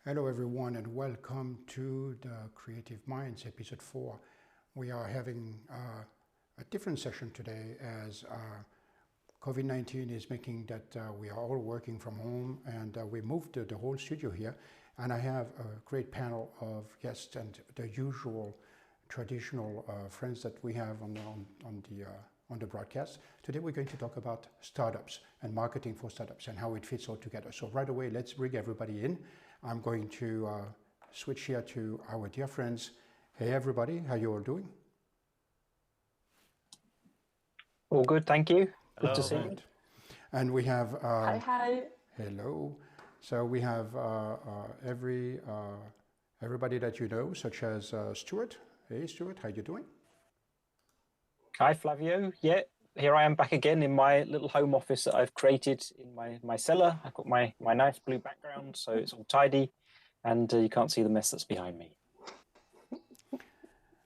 Hello everyone and welcome to the Creative Minds episode 4. We are having a different session today as COVID-19 is making that we are all working from home, and we moved the whole studio here, and I have a great panel of guests and the usual traditional friends that we have on the broadcast. Today we're going to talk about startups and marketing for startups and how it fits all together. So right away, let's bring everybody in. I'm going to switch here to our dear friends. Hey everybody, how you all doing? All good, thank you. Hello. Good to see you. And we have Hi. Hello. So we have everybody that you know, such as Stuart. Hey Stuart, how you doing? Hi Flavio. Yeah, here I am back again in my little home office that I've created in my cellar. I've got my nice blue background, so it's all tidy, and you can't see the mess that's behind me.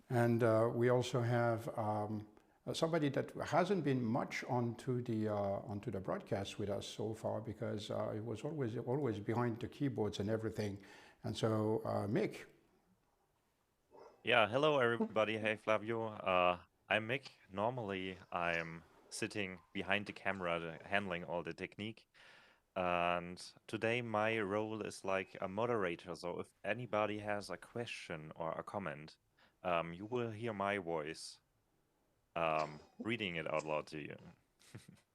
And we also have somebody that hasn't been much onto the broadcast with us so far, because it was always behind the keyboards and everything. And so Mick. Yeah, hello everybody. Hey Flavio. I'm Mick. Normally I'm sitting behind the camera handling all the technique. And today my role is like a moderator. So if anybody has a question or a comment, you will hear my voice reading it out loud to you.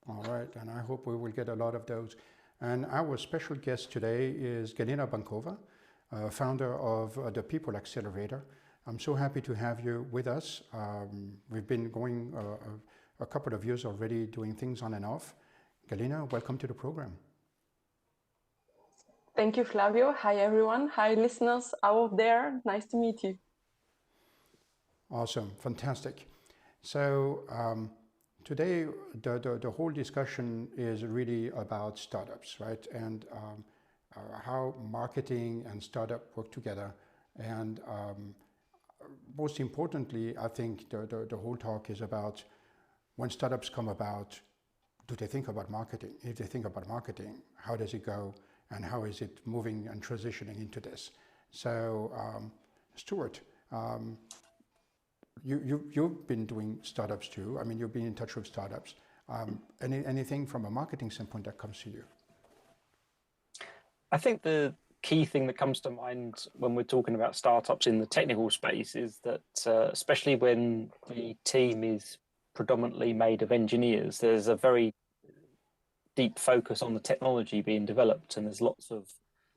All right, and I hope we will get a lot of those. And our special guest today is Galina Bankova, founder of the People Accelerator. I'm so happy to have you with us. We've been going a couple of years already doing things on and off. Galina, welcome to the program. Thank you, Flavio. Hi, everyone. Hi, listeners out there. Nice to meet you. Awesome, fantastic. So today, the whole discussion is really about startups, right? And how marketing and startup work together. And most importantly, I think the whole talk is about when startups come about, do they think about marketing? If they think about marketing, how does it go? And how is it moving and transitioning into this? So, Stuart, you've been doing startups too. I mean, you've been in touch with startups. Anything from a marketing standpoint that comes to you? I think the key thing that comes to mind when we're talking about startups in the technical space is that, especially when the team is predominantly made of engineers, there's a very deep focus on the technology being developed, and there's lots of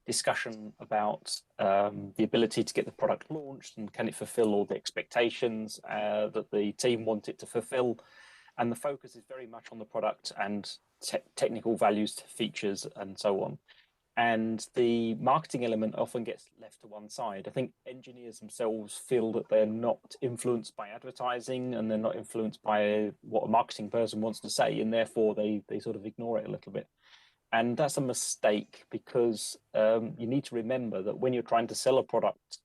discussion about the ability to get the product launched and can it fulfill all the expectations that the team want it to fulfill. And the focus is very much on the product and technical values, features, and so on. And the marketing element often gets left to one side. I think engineers themselves feel that they're not influenced by advertising and they're not influenced by what a marketing person wants to say, and therefore they sort of ignore it a little bit. And that's a mistake, because you need to remember that when you're trying to sell a product,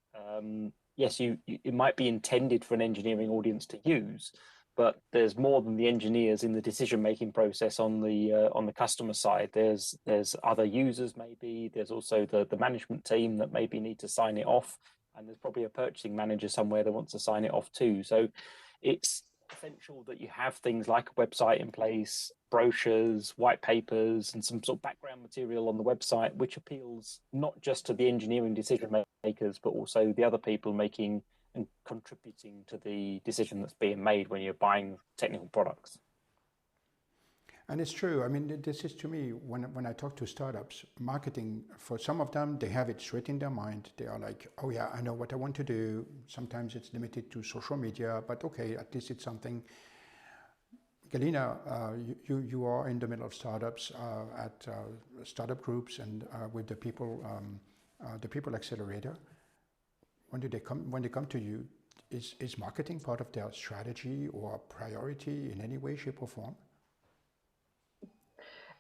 yes, it might be intended for an engineering audience to use, but there's more than the engineers in the decision-making process on the customer side. There's other users, maybe. There's also the management team that maybe need to sign it off, and there's probably a purchasing manager somewhere that wants to sign it off too. So it's essential that you have things like a website in place, brochures, white papers, and some sort of background material on the website, which appeals not just to the engineering decision makers, but also the other people making and contributing to the decision that's being made when you're buying technical products. And it's true. I mean, this is, to me, when I talk to startups, marketing, for some of them, they have it straight in their mind. They are like, oh yeah, I know what I want to do. Sometimes it's limited to social media, but okay, at least it's something. Galina, you are in the middle of startups at startup groups and with the People Accelerator. When they come to you, is marketing part of their strategy or priority in any way, shape, or form?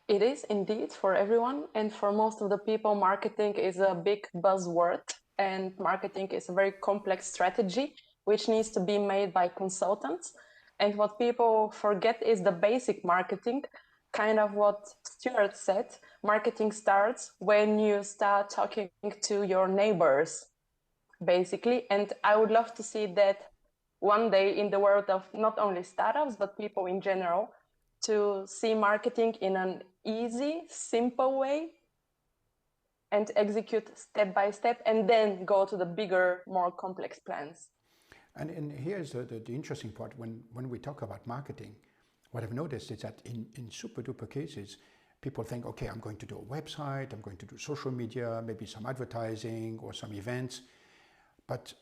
It is indeed for everyone, and for most of the people, marketing is a big buzzword, and marketing is a very complex strategy which needs to be made by consultants. And what people forget is the basic marketing, kind of what Stuart said. marketing starts when you start talking to your neighbors, basically. And I would love to see that one day in the world of not only startups, but people in general, to see marketing in an easy, simple way and execute step by step, and then go to the bigger, more complex plans. And here's the interesting part. When we talk about marketing, what I've noticed is that in super duper cases, people think, okay, I'm going to do a website, I'm going to do social media, maybe some advertising or some events. But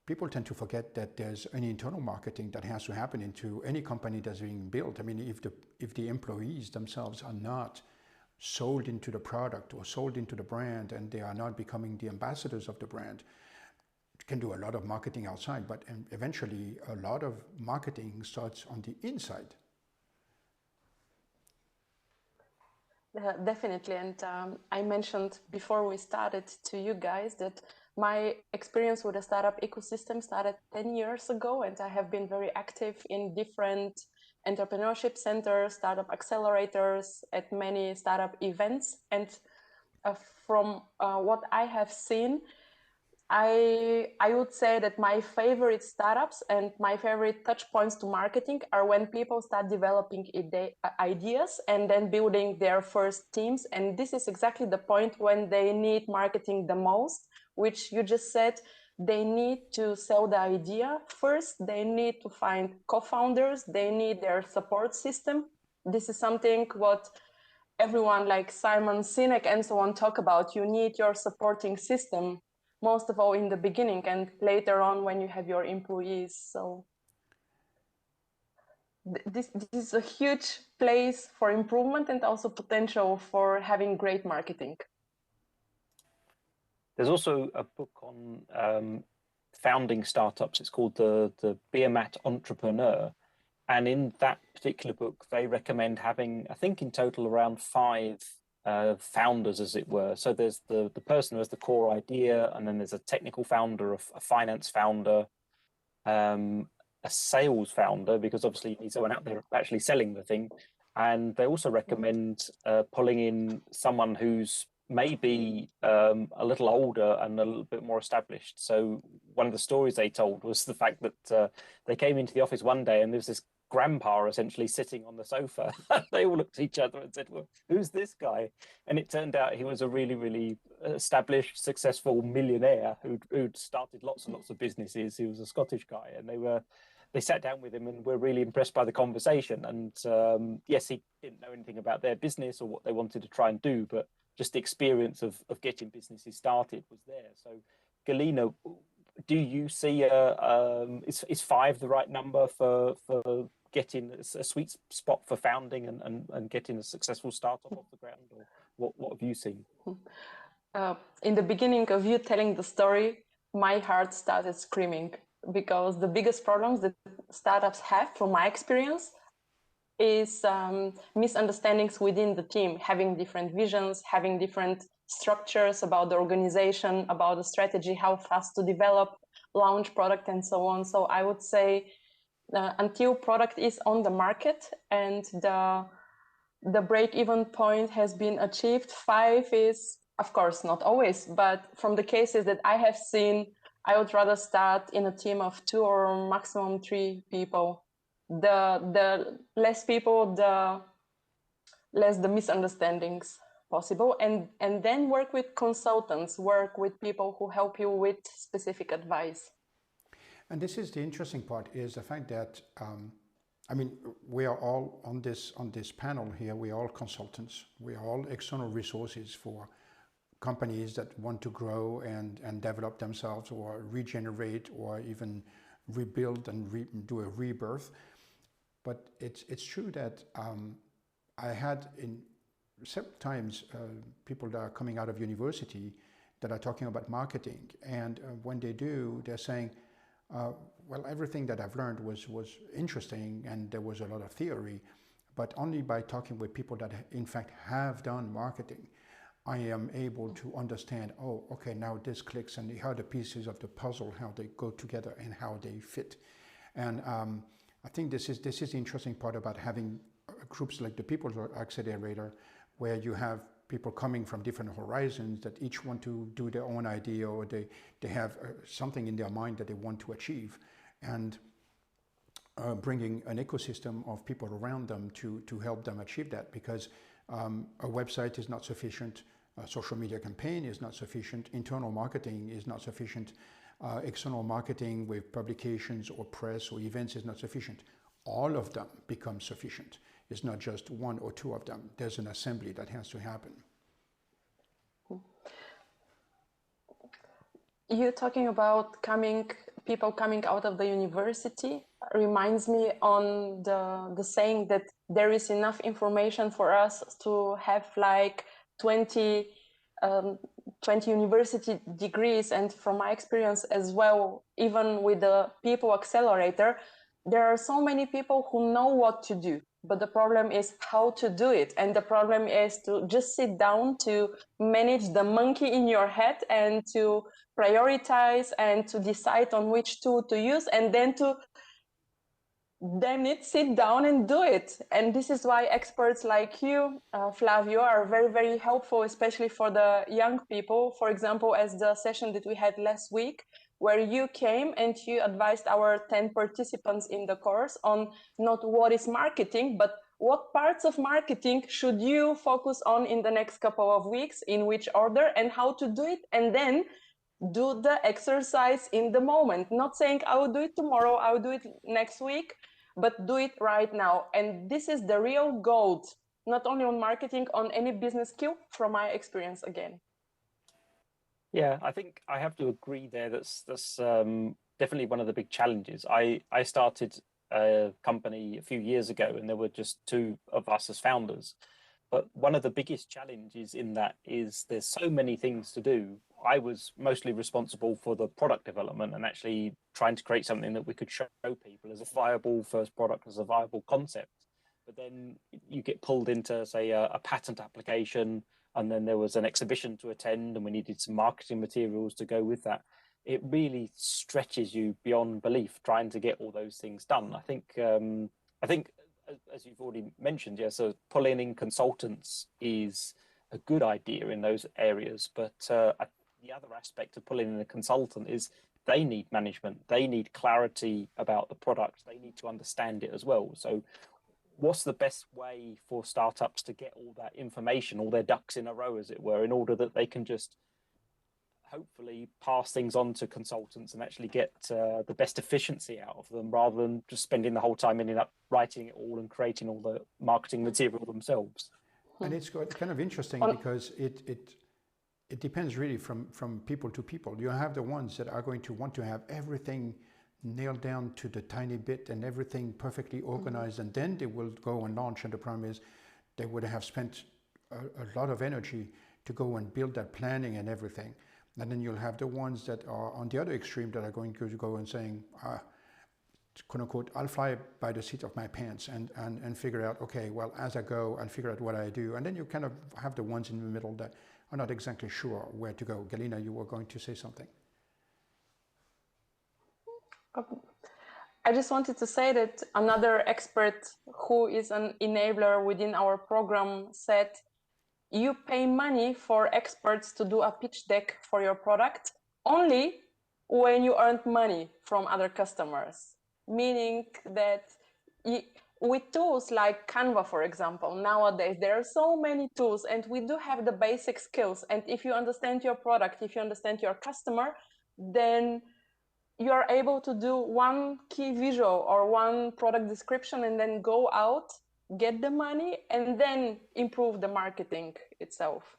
people tend to forget that there's an internal marketing that has to happen into any company that's being built. I mean, if the employees themselves are not sold into the product or sold into the brand, and they are not becoming the ambassadors of the brand, you can do a lot of marketing outside, but eventually a lot of marketing starts on the inside. Definitely. And I mentioned before we started to you guys that my experience with the startup ecosystem started 10 years ago, and I have been very active in different entrepreneurship centers, startup accelerators, at many startup events. And from what I have seen, I would say that my favorite startups and my favorite touch points to marketing are when people start developing ideas and then building their first teams. And this is exactly the point when they need marketing the most, which you just said. They need to sell the idea first. They need to find co-founders. They need their support system. This is something what everyone like Simon Sinek and so on talk about. You need your supporting system, most of all in the beginning, and later on when you have your employees. So this is a huge place for improvement and also potential for having great marketing. There's also a book on founding startups. It's called the Beermat Entrepreneur. And in that particular book, they recommend having, I think in total, around 5 founders, as it were. So there's the person who has the core idea, and then there's a technical founder, a finance founder, a sales founder, because obviously you need someone out there actually selling the thing. And they also recommend pulling in someone who's maybe a little older and a little bit more established. So one of the stories they told was the fact that they came into the office one day and there was this grandpa essentially sitting on the sofa. They all looked at each other and said, well, who's this guy? And it turned out he was a really, really established, successful millionaire who'd started lots and lots of businesses. He was a Scottish guy, and they sat down with him and were really impressed by the conversation. And yes, he didn't know anything about their business or what they wanted to try and do, but just the experience of getting businesses started was there. So Galina, do you see is 5 the right number for getting a sweet spot for founding and getting a successful startup off the ground? Or what have you seen? In the beginning of you telling the story, my heart started screaming, because the biggest problems that startups have, from my experience, is misunderstandings within the team, having different visions, having different structures about the organization, about the strategy, how fast to develop, launch product, and so on. So I would say until product is on the market and the break-even point has been achieved, 5 is, of course, not always, but from the cases that I have seen, I would rather start in a team of 2 or maximum 3 people. The less people, the less the misunderstandings possible, and then work with consultants, work with people who help you with specific advice. And this is the interesting part, is the fact that I mean, we are all on this panel here, we are all consultants, we are all external resources for companies that want to grow and develop themselves, or regenerate, or even rebuild and do a rebirth. But it's true that I had in several times people that are coming out of university that are talking about marketing, and when they do, they're saying, well, everything that I've learned was interesting, and there was a lot of theory, but only by talking with people that in fact have done marketing, I am able to understand, oh, okay, now this clicks, and how the pieces of the puzzle, how they go together and how they fit. And I think this is the interesting part about having groups like the People Accelerator, where you have people coming from different horizons that each want to do their own idea, or they have something in their mind that they want to achieve, and bringing an ecosystem of people around them to help them achieve that, because a website is not sufficient, a social media campaign is not sufficient, internal marketing is not sufficient, external marketing with publications or press or events is not sufficient. All of them become sufficient. It's not just one or two of them. There's an assembly that has to happen. You talking about people coming out of the university reminds me on the saying that there is enough information for us to have like 20 university degrees. And from my experience as well, even with the People Accelerator, there are so many people who know what to do, but the problem is how to do it. And the problem is to just sit down to manage the monkey in your head and to prioritize and to decide on which tool to use, and then to sit down and do it. And this is why experts like you, Flavio, are very, very helpful, especially for the young people. For example, as the session that we had last week, where you came and you advised our 10 participants in the course on not what is marketing, but what parts of marketing should you focus on in the next couple of weeks, in which order, and how to do it, and then do the exercise in the moment. Not saying I will do it tomorrow, I will do it next week, but do it right now. And this is the real gold, not only on marketing, on any business skill, from my experience again. Yeah, I think I have to agree there. That's definitely one of the big challenges. I started a company a few years ago, and there were just two of us as founders. But one of the biggest challenges in that is there's so many things to do. I was mostly responsible for the product development and actually trying to create something that we could show people as a viable first product, as a viable concept. But then you get pulled into, say, a patent application, and then there was an exhibition to attend, and we needed some marketing materials to go with that. It really stretches you beyond belief trying to get all those things done. I think, as you've already mentioned, yeah, so pulling in consultants is a good idea in those areas. But the other aspect of pulling in a consultant is they need management. They need clarity about the product. They need to understand it as well. So what's the best way for startups to get all that information, all their ducks in a row, as it were, in order that they can just hopefully pass things on to consultants and actually get the best efficiency out of them, rather than just spending the whole time ending up writing it all and creating all the marketing material themselves? And it's kind of interesting because it depends really from people to people. You have the ones that are going to want to have everything nailed down to the tiny bit and everything perfectly organized, and then they will go and launch. And the problem is they would have spent a lot of energy to go and build that planning and everything. And then you'll have the ones that are on the other extreme that are going to go and saying, quote unquote, I'll fly by the seat of my pants and figure out, okay, well, as I go and figure out what I do. And then you kind of have the ones in the middle that are not exactly sure where to go. Galina, you were going to say something. I just wanted to say that another expert who is an enabler within our program said, you pay money for experts to do a pitch deck for your product only when you earned money from other customers. Meaning that with tools like Canva, for example, nowadays there are so many tools, and we do have the basic skills. And if you understand your product, if you understand your customer, then you are able to do one key visual or one product description and then go out, get the money, and then improve the marketing itself.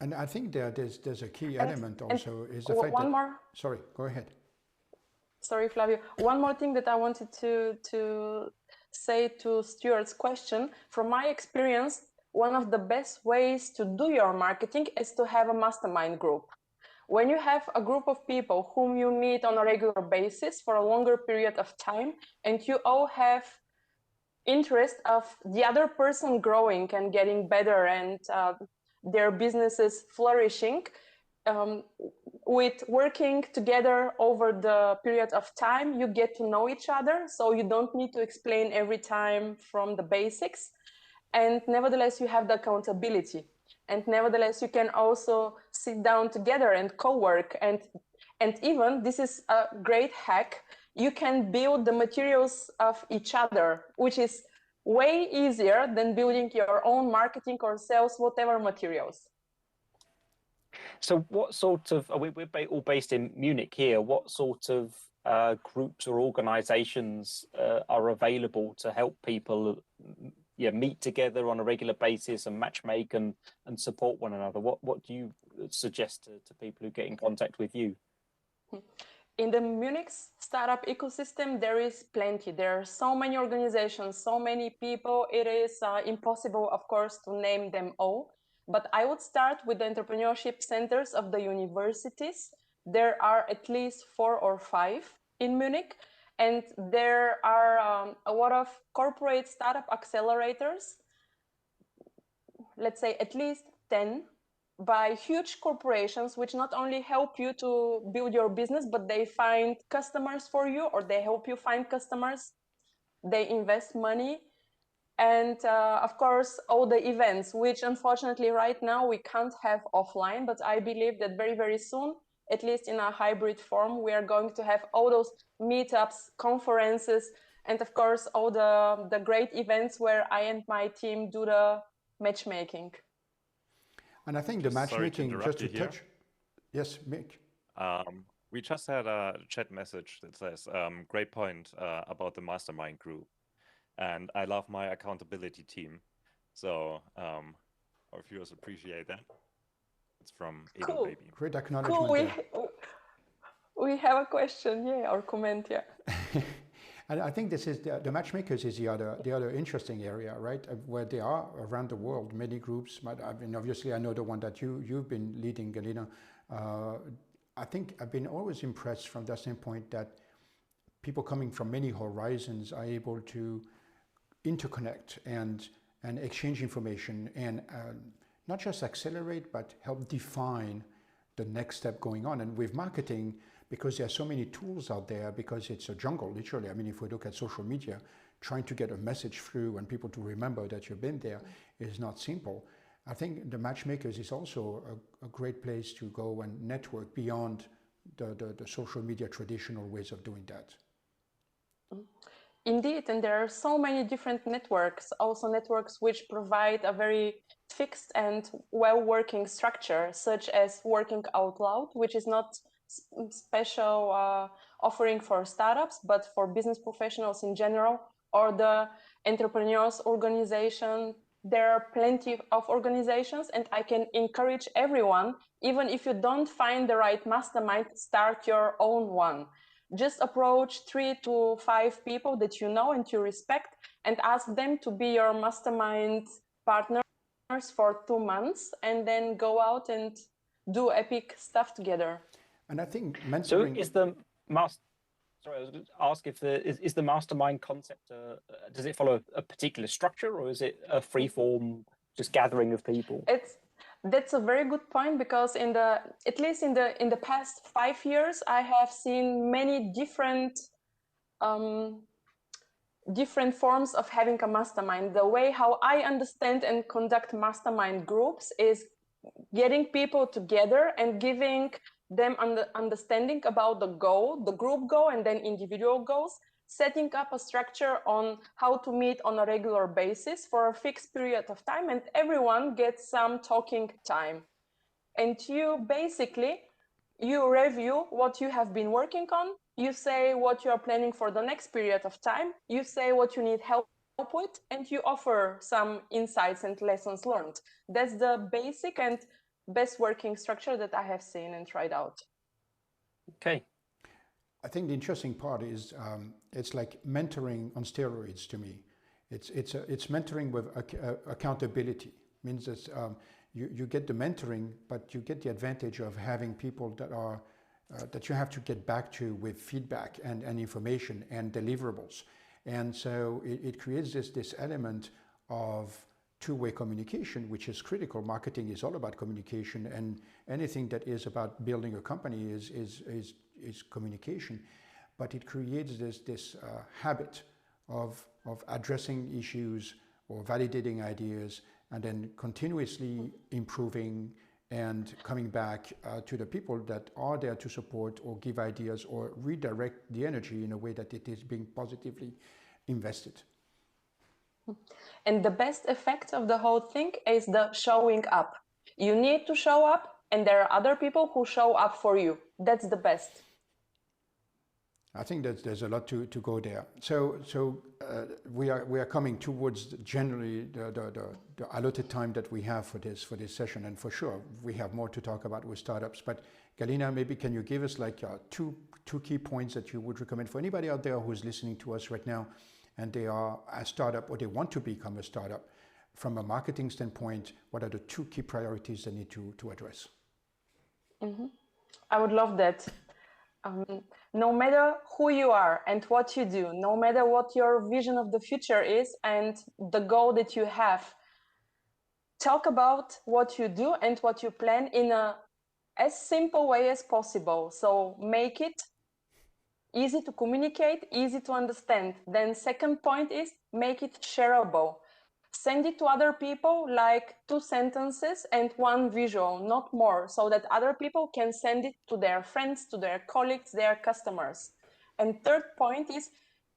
And I think there's a key element also is the fact one that... more. Sorry, go ahead. Sorry, Flavio. One more thing that I wanted to say to Stuart's question. From my experience, one of the best ways to do your marketing is to have a mastermind group. When you have a group of people whom you meet on a regular basis for a longer period of time, and you all have interest of the other person growing and getting better and their businesses flourishing, with working together over the period of time, you get to know each other. So you don't need to explain every time from the basics. and nevertheless you have the accountability, and nevertheless you can also sit down together and co-work, and even, this is a great hack, you can build the materials of each other, which is way easier than building your own marketing or sales, whatever materials. So what sort of, we're all based in Munich here, what sort of groups or organizations are available to help people meet together on a regular basis and matchmake and support one another? What do you suggest to people who get in contact with you? In the Munich startup ecosystem, there is plenty. There are so many organizations, so many people. It is impossible, of course, to name them all. But I would start with the entrepreneurship centers of the universities. There are at least 4 or 5 in Munich. And there are a lot of corporate startup accelerators, let's say at least 10, by huge corporations, which not only help you to build your business, but they find customers for you, or they help you find customers. They invest money. And of course, all the events, which unfortunately right now we can't have offline, but I believe that very, very soon, at least in a hybrid form, we are going to have all those meetups, conferences, and of course, all the great events where I and my team do the matchmaking. And I think the matchmaking, just to touch. Yes, Mick. We just had a chat message that says, great point about the mastermind group. And I love my accountability team. So our viewers appreciate that. It's from Edo Cool. Baby. Great acknowledgement. Cool. We have a question, or comment, And I think this is the matchmakers is the other interesting area, right? Where they are around the world, many groups. But I mean, obviously, I know the one that you've been leading, Galina. I think I've been always impressed from that standpoint that people coming from many horizons are able to interconnect and exchange information and not just accelerate, but help define the next step going on. And with marketing, because there are so many tools out there, because it's a jungle, literally. I mean, if we look at social media, trying to get a message through and people to remember that you've been there is not simple. I think the matchmakers is also a great place to go and network beyond the social media traditional ways of doing that. Indeed, and there are so many different networks, also networks which provide a very fixed and well-working structure, such as Working Out Loud, which is not special offering for startups, but for business professionals in general, or the entrepreneurs organization. There are plenty of organizations, and I can encourage everyone, even if you don't find the right mastermind, start your own one. Just approach 3 to 5 people that you know and you respect and ask them to be your mastermind partners for 2 months, and then go out and do epic stuff together. And I think mentoring... So is the Sorry, I was going to ask if is the mastermind concept, does it follow a particular structure, or is it a free form, just gathering of people? That's a very good point, because at least in the past 5 years, I have seen many different forms of having a mastermind. The way how I understand and conduct mastermind groups is getting people together and giving them understanding about the goal, the group goal, and then individual goals, setting up a structure on how to meet on a regular basis for a fixed period of time, and everyone gets some talking time. And you review what you have been working on, you say what you are planning for the next period of time, you say what you need help with, and you offer some insights and lessons learned. That's the basic and best working structure that I have seen and tried out. Okay. I think the interesting part is it's like mentoring on steroids to me. It's mentoring with accountability. It means that you get the mentoring, but you get the advantage of having people that are that you have to get back to with feedback and information and deliverables. And so it creates this element of two-way communication, which is critical. Marketing is all about communication, and anything that is about building a company is communication. But it creates this habit of addressing issues or validating ideas, and then continuously improving and coming back to the people that are there to support or give ideas or redirect the energy in a way that it is being positively invested. And the best effect of the whole thing is the showing up. You need to show up, and there are other people who show up for you. That's the best. I think that there's a lot to go there. So we are coming towards generally the allotted time that we have for this session, and for sure we have more to talk about with startups. But Galina, maybe can you give us like two key points that you would recommend for anybody out there who's listening to us right now, and they are a startup or they want to become a startup? From a marketing standpoint, what are the two key priorities they need to address? Mm-hmm. I would love that. No matter who you are and what you do, no matter what your vision of the future is and the goal that you have, talk about what you do and what you plan in as simple way as possible. So make it easy to communicate, easy to understand. Then second point is make it shareable. Send it to other people like 2 sentences and 1 visual, not more, so that other people can send it to their friends, to their colleagues, their customers. And third point is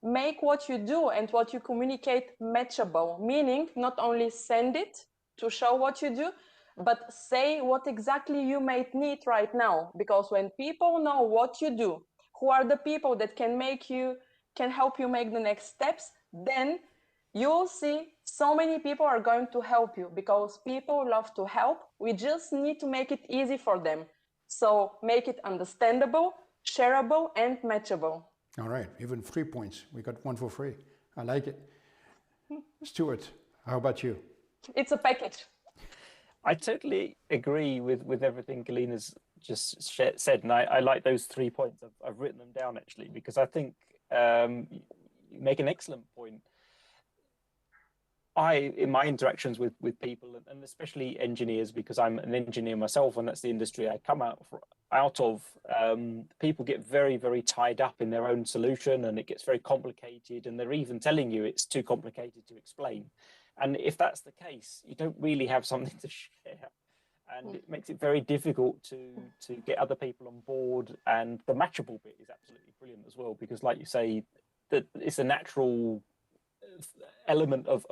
make what you do and what you communicate matchable, meaning not only send it to show what you do, but say what exactly you might need right now. Because when people know what you do, who are the people that can help you make the next steps, then you'll see so many people are going to help you, because people love to help. We just need to make it easy for them. So make it understandable, shareable, and matchable. All right, even 3 points. We got 1 for free. I like it. Stuart, how about you? It's a package. I totally agree with everything Galina's just said, and I like those 3 points. I've written them down actually, because I think you make an excellent point. In my interactions with people, and especially engineers, because I'm an engineer myself, and that's the industry I come out of, people get very, very tied up in their own solution, and it gets very complicated, and they're even telling you it's too complicated to explain. And if that's the case, you don't really have something to share. And it makes it very difficult to get other people on board. And the matchable bit is absolutely brilliant as well, because like you say, that it's a natural element of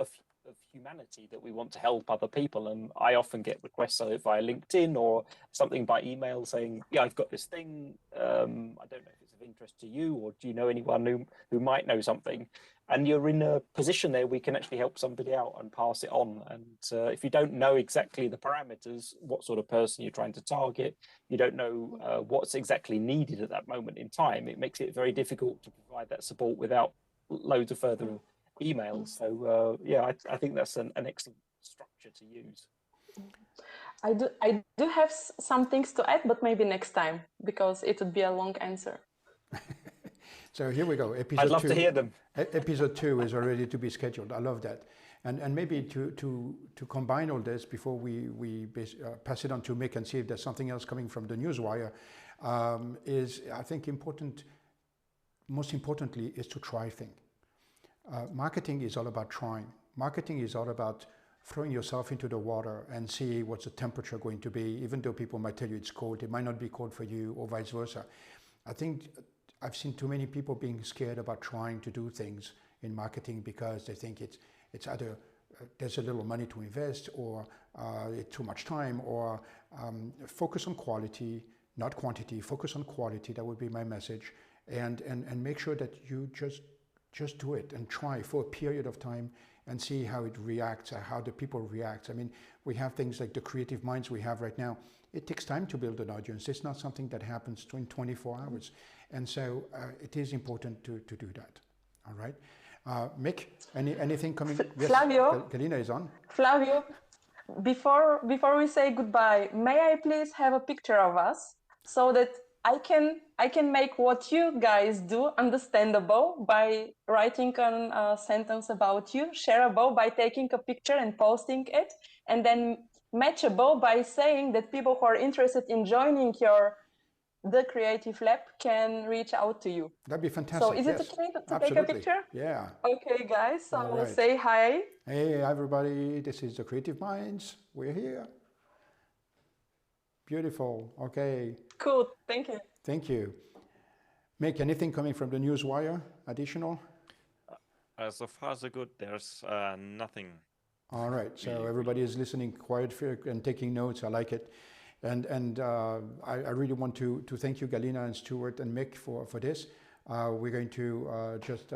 humanity that we want to help other people. And I often get requests via LinkedIn or something by email saying, yeah, I've got this thing. I don't know if it's of interest to you, or do you know anyone who might know something? And you're in a position there we can actually help somebody out and pass it on. And if you don't know exactly the parameters, what sort of person you're trying to target, you don't know what's exactly needed at that moment in time, it makes it very difficult to provide that support without loads of further emails. So yeah, I think that's an excellent structure to use. I do have some things to add, but maybe next time, because it would be a long answer. So here we go. I'd love to hear them. Episode 2 is already to be scheduled. I love that. And maybe to combine all this before we pass it on to Mick and see if there's something else coming from the newswire, is I think most importantly is to try things. Marketing is all about trying. Marketing is all about throwing yourself into the water and see what's the temperature going to be. Even though people might tell you it's cold, it might not be cold for you, or vice versa. I think I've seen too many people being scared about trying to do things in marketing because they think it's either there's a little money to invest, or too much time, or focus on quality, not quantity. Focus on quality. That would be my message, and make sure that you just do it and try for a period of time and see how it reacts, how the people react. I mean, we have things like the creative minds we have right now. It takes time to build an audience. It's not something that happens in 24 hours. And so it is important to do that. All right. Mick, anything coming? Yes, Flavio. Galina is on. Flavio, before we say goodbye, may I please have a picture of us so that I can make what you guys do understandable by writing a sentence about you, shareable by taking a picture and posting it, and then matchable by saying that people who are interested in joining your the Creative Lab can reach out to you. That'd be fantastic. So is it yes. okay to take a Absolutely. picture? Yeah. Okay, guys, so All right. say hi. Hey, everybody. This is the Creative Minds. We're here. Beautiful. Okay. Cool, thank you. Thank you. Mick, anything coming from the newswire additional? So far, so good. There's nothing. All right. So everybody is listening quiet and taking notes. I like it. And I really want to thank you, Galina and Stuart and Mick, for this. We're going to just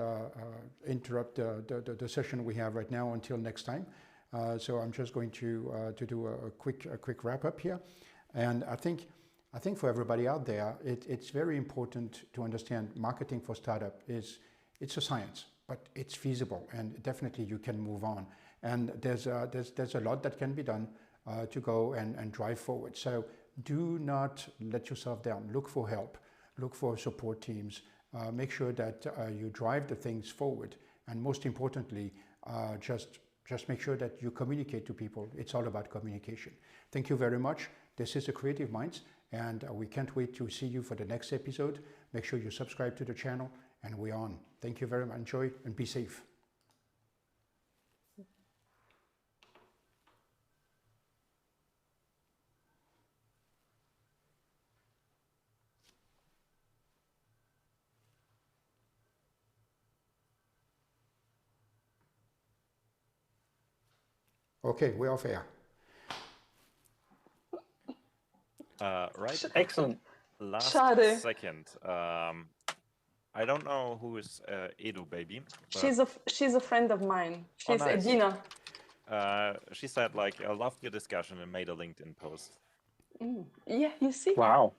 interrupt the session we have right now until next time. So I'm just going to do a quick wrap up here. And I think for everybody out there, it's very important to understand marketing for startup it's a science, but it's feasible, and definitely you can move on. And there's a lot that can be done to go and drive forward. So do not let yourself down. Look for help. Look for support teams. Make sure that you drive the things forward. And most importantly, just make sure that you communicate to people. It's all about communication. Thank you very much. This is the Creative Minds, and we can't wait to see you for the next episode. Make sure you subscribe to the channel, and we're on. Thank you very much. Enjoy and be safe. Okay, we're off air. Right. Excellent. Last Schade. second. I don't know who is Edu Baby. She's a friend of mine. She's nice. Edina. She said, like, I loved your discussion and made a LinkedIn post. Yeah, you see? Wow.